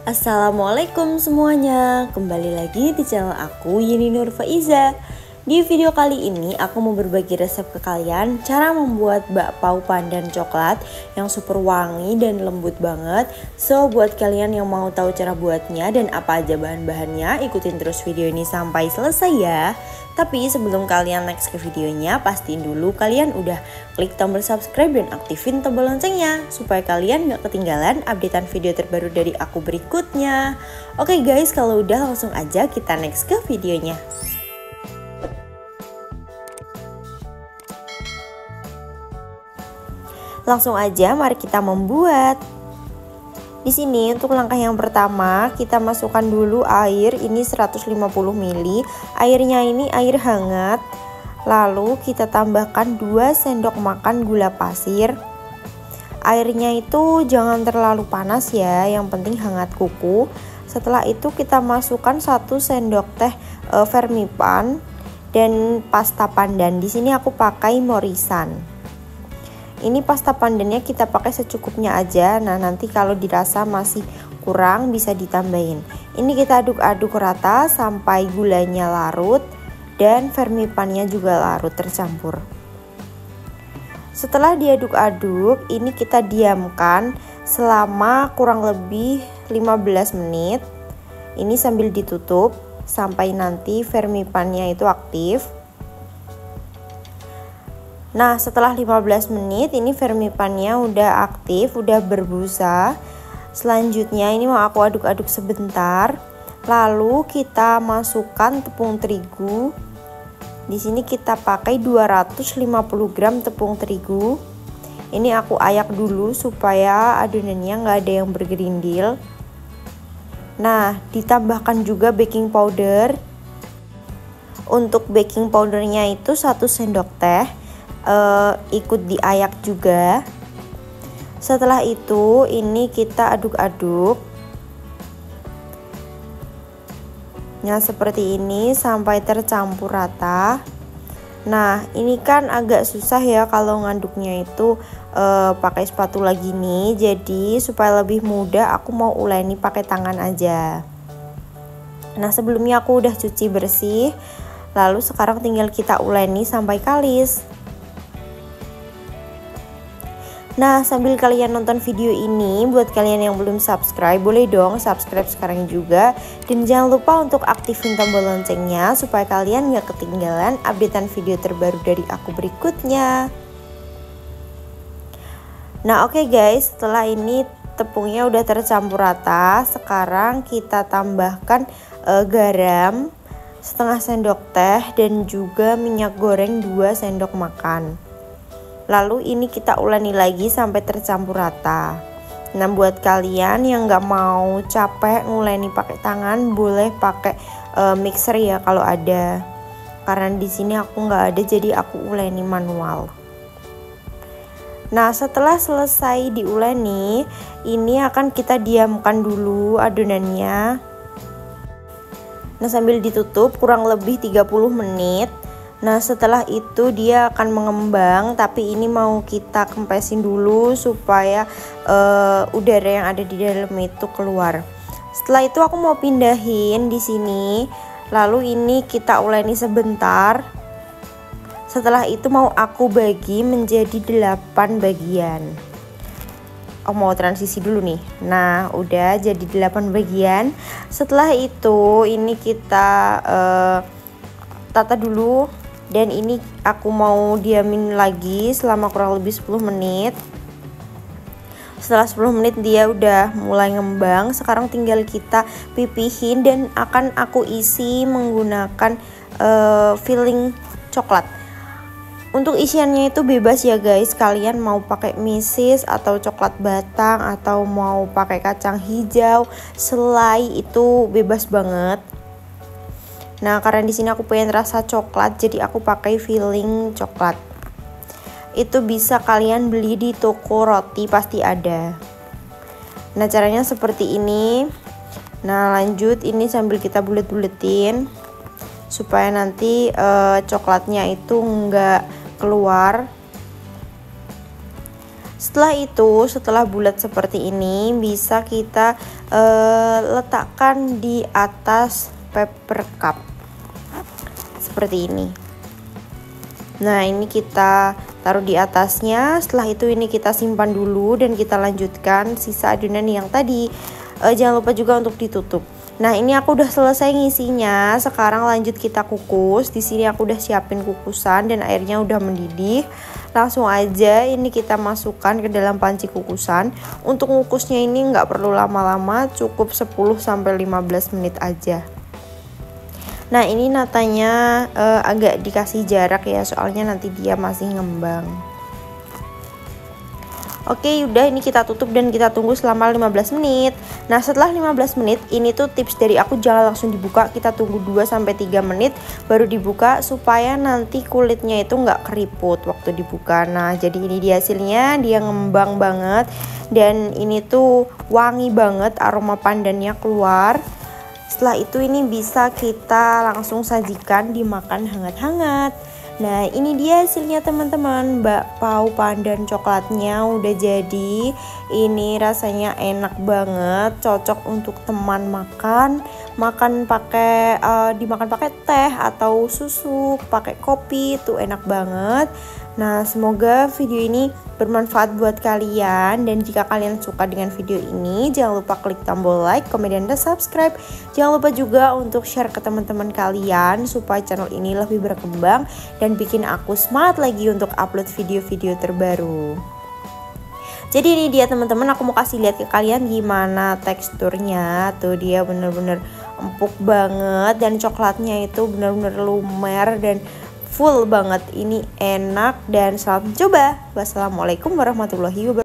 Assalamualaikum semuanya, kembali lagi di channel aku Yeni Nur Faiza. Di video kali ini aku mau berbagi resep ke kalian cara membuat bakpao pandan coklat yang super wangi dan lembut banget. So buat kalian yang mau tahu cara buatnya dan apa aja bahan-bahannya, ikutin terus video ini sampai selesai ya. Tapi sebelum kalian next ke videonya, pastiin dulu kalian udah klik tombol subscribe dan aktifin tombol loncengnya supaya kalian gak ketinggalan updatean video terbaru dari aku berikutnya. Oke guys, kalau udah langsung aja kita next ke videonya. Langsung aja mari kita membuat. Di sini untuk langkah yang pertama kita masukkan dulu air, ini 150 ml. Airnya ini air hangat. Lalu kita tambahkan 2 sendok makan gula pasir. Airnya itu jangan terlalu panas ya, yang penting hangat kuku. Setelah itu kita masukkan 1 sendok teh vermipan dan pasta pandan. Di sini aku pakai Morisan. Ini pasta pandannya kita pakai secukupnya aja. Nah nanti kalau dirasa masih kurang bisa ditambahin. Ini kita aduk-aduk rata sampai gulanya larut dan vermipannya juga larut tercampur. Setelah diaduk-aduk, ini kita diamkan selama kurang lebih 15 menit. Ini sambil ditutup sampai nanti vermipannya itu aktif. Nah setelah 15 menit ini vermipannya udah aktif, udah berbusa. Selanjutnya ini mau aku aduk-aduk sebentar. Lalu kita masukkan tepung terigu. Di sini kita pakai 250 gram tepung terigu. Ini aku ayak dulu supaya adonannya nggak ada yang bergerindil. Nah ditambahkan juga baking powder. Untuk baking powdernya itu 1 sendok teh. Ikut diayak juga. Setelah itu ini kita aduk-aduk. Nah seperti ini sampai tercampur rata. Nah ini kan agak susah ya kalau ngaduknya itu pakai spatula gini. Jadi supaya lebih mudah aku mau uleni pakai tangan aja. Nah sebelumnya aku udah cuci bersih. Lalu sekarang tinggal kita uleni sampai kalis. Nah sambil kalian nonton video ini, buat kalian yang belum subscribe, boleh dong subscribe sekarang juga. Dan jangan lupa untuk aktifin tombol loncengnya supaya kalian gak ketinggalan updatean video terbaru dari aku berikutnya. Nah oke guys, setelah ini tepungnya udah tercampur rata. Sekarang kita tambahkan garam setengah sendok teh dan juga minyak goreng 2 sendok makan. Lalu ini kita uleni lagi sampai tercampur rata. Nah buat kalian yang nggak mau capek nguleni pakai tangan, boleh pakai mixer ya kalau ada. Karena di sini aku nggak ada, jadi aku uleni manual. Nah setelah selesai diuleni, ini akan kita diamkan dulu adonannya. Nah sambil ditutup kurang lebih 30 menit. Nah setelah itu dia akan mengembang, tapi ini mau kita kempesin dulu supaya udara yang ada di dalam itu keluar. Setelah itu aku mau pindahin di sini. Lalu ini kita uleni sebentar. Setelah itu mau aku bagi menjadi 8 bagian. Oh mau transisi dulu nih. Nah udah jadi 8 bagian. Setelah itu ini kita tata dulu. Dan ini aku mau diamin lagi selama kurang lebih 10 menit. Setelah 10 menit dia udah mulai ngembang. Sekarang tinggal kita pipihin dan akan aku isi menggunakan filling coklat. Untuk isiannya itu bebas ya guys. Kalian mau pakai meses atau coklat batang atau mau pakai kacang hijau, selai, itu bebas banget. Nah karena di sini aku pengen rasa coklat, jadi aku pakai filling coklat. Itu bisa kalian beli di toko roti, pasti ada. Nah caranya seperti ini. Nah lanjut ini sambil kita bulet-buletin supaya nanti coklatnya itu enggak keluar. Setelah itu, setelah bulat seperti ini, bisa kita letakkan di atas paper cup seperti ini. Nah, ini kita taruh di atasnya. Setelah itu ini kita simpan dulu dan kita lanjutkan sisa adonan yang tadi. Jangan lupa juga untuk ditutup. Nah, ini aku udah selesai ngisinya. Sekarang lanjut kita kukus. Di sini aku udah siapin kukusan dan airnya udah mendidih. Langsung aja ini kita masukkan ke dalam panci kukusan. Untuk ngukusnya ini nggak perlu lama-lama, cukup 10-15 menit aja. Nah, ini natanya agak dikasih jarak ya, soalnya nanti dia masih ngembang. Oke, udah, ini kita tutup dan kita tunggu selama 15 menit. Nah, setelah 15 menit, ini tuh tips dari aku, jangan langsung dibuka. Kita tunggu 2-3 menit baru dibuka supaya nanti kulitnya itu nggak keriput waktu dibuka. Nah, jadi ini dia hasilnya, dia ngembang banget dan ini tuh wangi banget, aroma pandannya keluar. Setelah itu ini bisa kita langsung sajikan dimakan hangat-hangat. Nah, ini dia hasilnya teman-teman. Bakpao pandan coklatnya udah jadi. Ini rasanya enak banget, cocok untuk teman makan pakai dimakan pakai teh atau susu, pakai kopi, tuh enak banget. Nah, semoga video ini bermanfaat buat kalian, dan jika kalian suka dengan video ini, jangan lupa klik tombol like, komen, dan subscribe. Jangan lupa juga untuk share ke teman-teman kalian supaya channel ini lebih berkembang dan bikin aku semangat lagi untuk upload video-video terbaru. Jadi ini dia teman-teman, aku mau kasih lihat ke kalian gimana teksturnya. Tuh dia bener-bener empuk banget dan coklatnya itu bener-bener lumer dan full banget. Ini enak dan selamat coba. Wassalamualaikum warahmatullahi wabarakatuh.